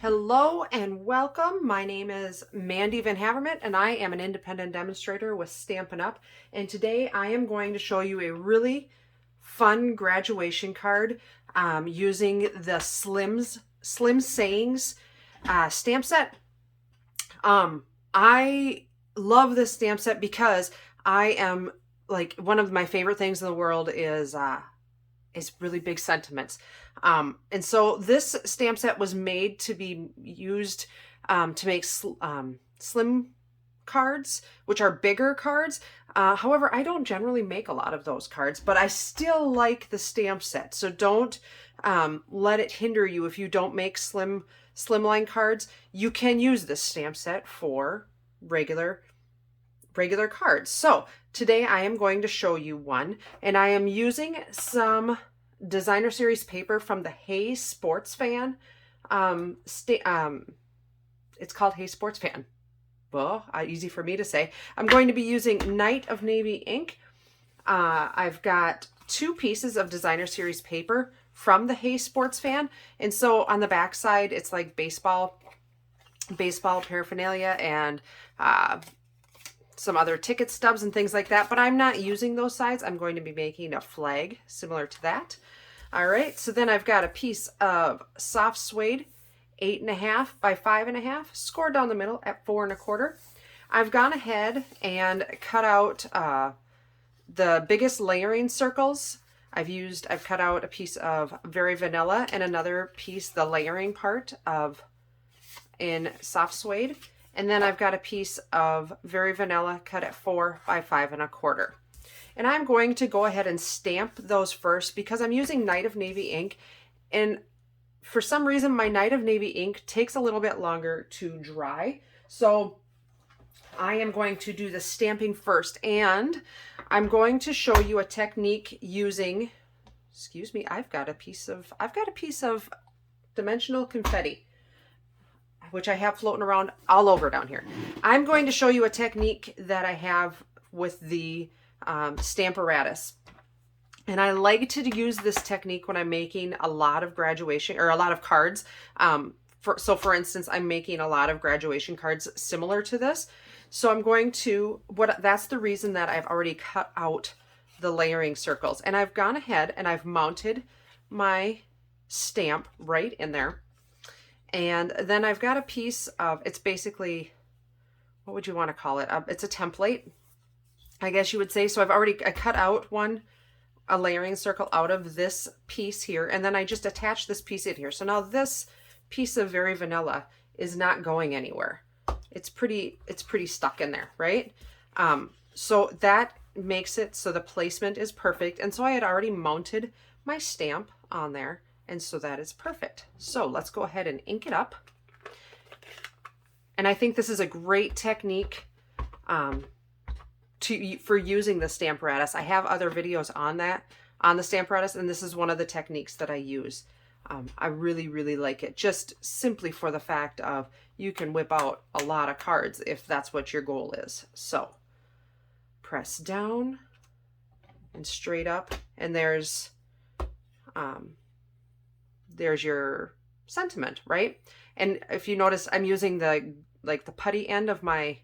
Hello and welcome. My name is Mandy VanHavermaet and I am an independent demonstrator with Stampin' Up! And today I am going to show you a really fun graduation card using the Slim Sayings stamp set. I love this stamp set because I am like one of my favorite things in the world is really big sentiments. And so this stamp set was made to be used to make slim cards, which are bigger cards. However, I don't generally make a lot of those cards, but I still like the stamp set. So don't let it hinder you if you don't make slimline cards. You can use this stamp set for regular cards. So today I am going to show you one, and I am using some designer series paper from the Hey Sports Fan. It's called Hey Sports Fan. Well, easy for me to say. I'm going to be using Night of Navy ink. I've got 2 pieces of designer series paper from the Hey Sports Fan, and so on the back side it's like baseball paraphernalia and some other ticket stubs and things like that, but I'm not using those sides. I'm going to be making a flag similar to that. All right, so then I've got a piece of Soft Suede, 8.5 by 5.5, scored down the middle at 4 1/4. I've gone ahead and cut out the biggest layering circles. I've cut out a piece of Very Vanilla and another piece, the layering part of in Soft Suede. And then I've got a piece of Very Vanilla cut at 4 by 5 1/4. And I'm going to go ahead and stamp those first because I'm using Night of Navy ink. And for some reason, my Night of Navy ink takes a little bit longer to dry. So I am going to do the stamping first. And I'm going to show you a technique using, excuse me, I've got a piece of dimensional confetti, which I have floating around all over down here. I'm going to show you a technique that I have with the Stamparatus. And I like to use this technique when I'm making a lot of graduation or a lot of cards. So for instance, I'm making a lot of graduation cards similar to this. So I'm going to, that's the reason that I've already cut out the layering circles. And I've gone ahead and I've mounted my stamp right in there. And then I've got a piece of, it's basically, what would you want to call it? It's a template, I guess you would say. So I cut out a layering circle out of this piece here, and then I just attach this piece in here. So now this piece of Very Vanilla is not going anywhere. It's pretty stuck in there, right? So that makes it so the placement is perfect. And so I had already mounted my stamp on there. And so that is perfect. So let's go ahead and ink it up. And I think this is a great technique for using the Stamparatus. I have other videos on the Stamparatus, and this is one of the techniques that I use. I really, really like it, just simply for the fact of you can whip out a lot of cards if that's what your goal is. So press down and straight up, and there's your sentiment, right? And if you notice, I'm using the putty end of my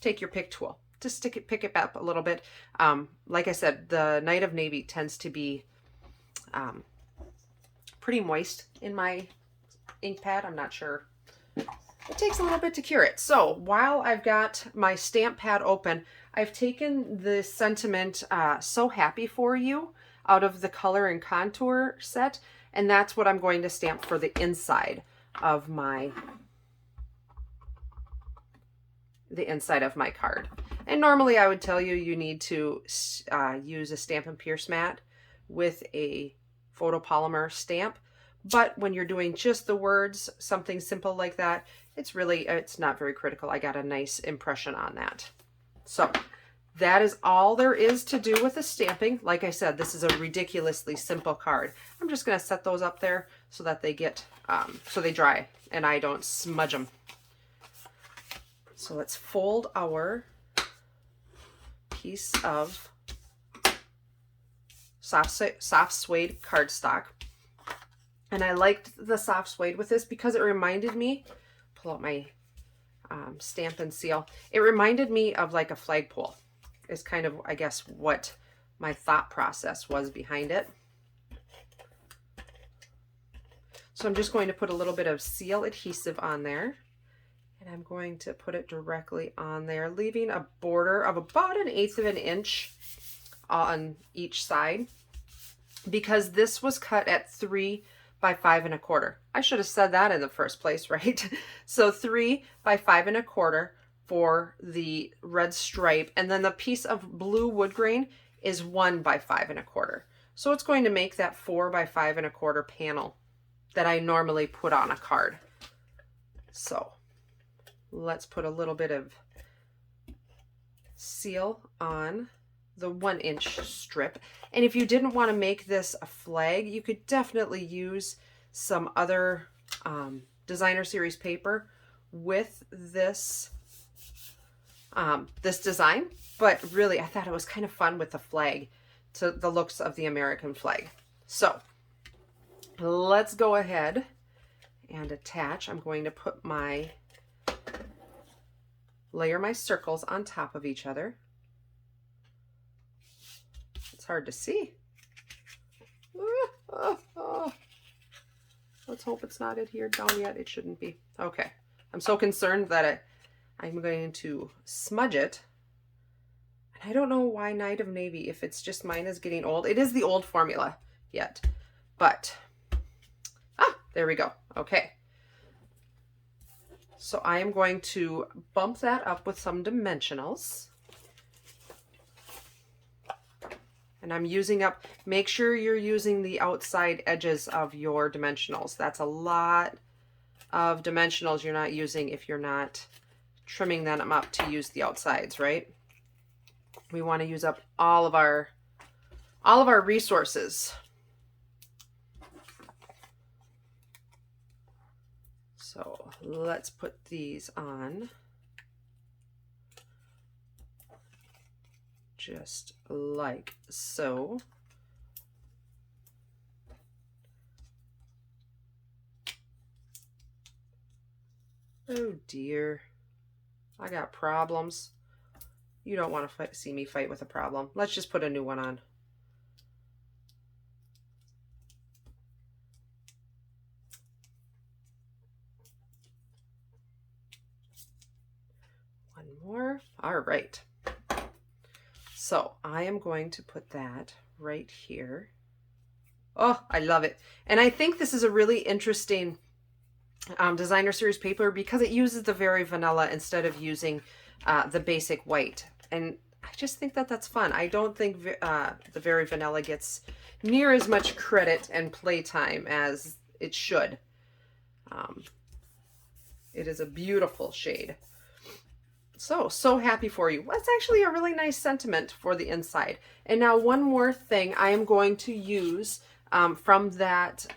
take your pick tool to pick it up a little bit. Like I said, the Night of Navy tends to be pretty moist in my ink pad. I'm not sure. It takes a little bit to cure it. So while I've got my stamp pad open, I've taken the sentiment So Happy For You out of the Color and Contour set, and that's what I'm going to stamp for the inside of my card. And normally I would tell you need to use a Stampin' Pierce mat with a photopolymer stamp, but when you're doing just the words, something simple like that, it's not very critical. I got a nice impression on that. So that is all there is to do with the stamping. Like I said, this is a ridiculously simple card. I'm just going to set those up there so that they get, so they dry and I don't smudge them. So let's fold our piece of soft suede cardstock. And I liked the soft suede with this because it reminded me, pull out my Stampin' seal. It reminded me of like a flagpole is kind of, I guess, what my thought process was behind it. So I'm just going to put a little bit of seal adhesive on there, and I'm going to put it directly on there, leaving a border of about 1/8 of an inch on each side, because this was cut at 3 by 5 1/4. I should have said that in the first place, right? So 3 by 5 1/4 for the red stripe, and then the piece of blue wood grain is 1 by 5 1/4. So it's going to make that 4 by 5 1/4 panel that I normally put on a card. So let's put a little bit of seal on the 1-inch strip. And if you didn't want to make this a flag, you could definitely use some other designer series paper with this this design. But really, I thought it was kind of fun with the flag, to the looks of the American flag. So let's go ahead and attach. I'm going to put layer my circles on top of each other. It's hard to see. Let's hope it's not adhered down yet. It shouldn't be. Okay. I'm so concerned that I'm going to smudge it. And I don't know why Night of Navy, if it's just mine is getting old. It is the old formula yet. But, there we go. Okay. So I am going to bump that up with some dimensionals. And I'm using up, make sure you're using the outside edges of your dimensionals. That's a lot of dimensionals you're not using if you're not trimming them up to use the outsides, right? We want to use up all of our resources. So let's put these on just like so. Oh dear, I got problems. You don't want to see me fight with a problem. Let's just put a new one on. One more. All right. So I am going to put that right here. Oh, I love it. And I think this is a really interesting designer series paper because it uses the Very Vanilla instead of using the basic white. And I just think that that's fun. I don't think the Very Vanilla gets near as much credit and playtime as it should. It is a beautiful shade. So happy for you. That's actually a really nice sentiment for the inside. And now one more thing I am going to use from that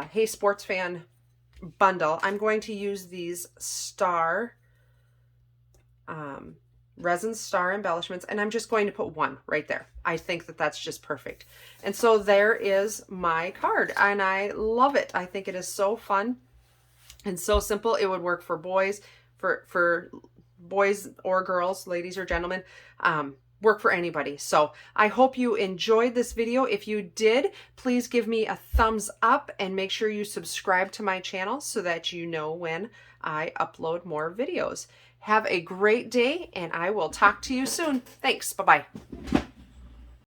Hey Sports Fan bundle. I'm going to use these Resin star embellishments, and I'm just going to put one right there. I think that that's just perfect. And so there is my card, and I love it. I think it is so fun and so simple. It would work for boys, for boys or girls, ladies or gentlemen, work for anybody. So I hope you enjoyed this video. If you did, please give me a thumbs up and make sure you subscribe to my channel so that you know when I upload more videos. Have a great day, and I will talk to you soon. Thanks. Bye-bye.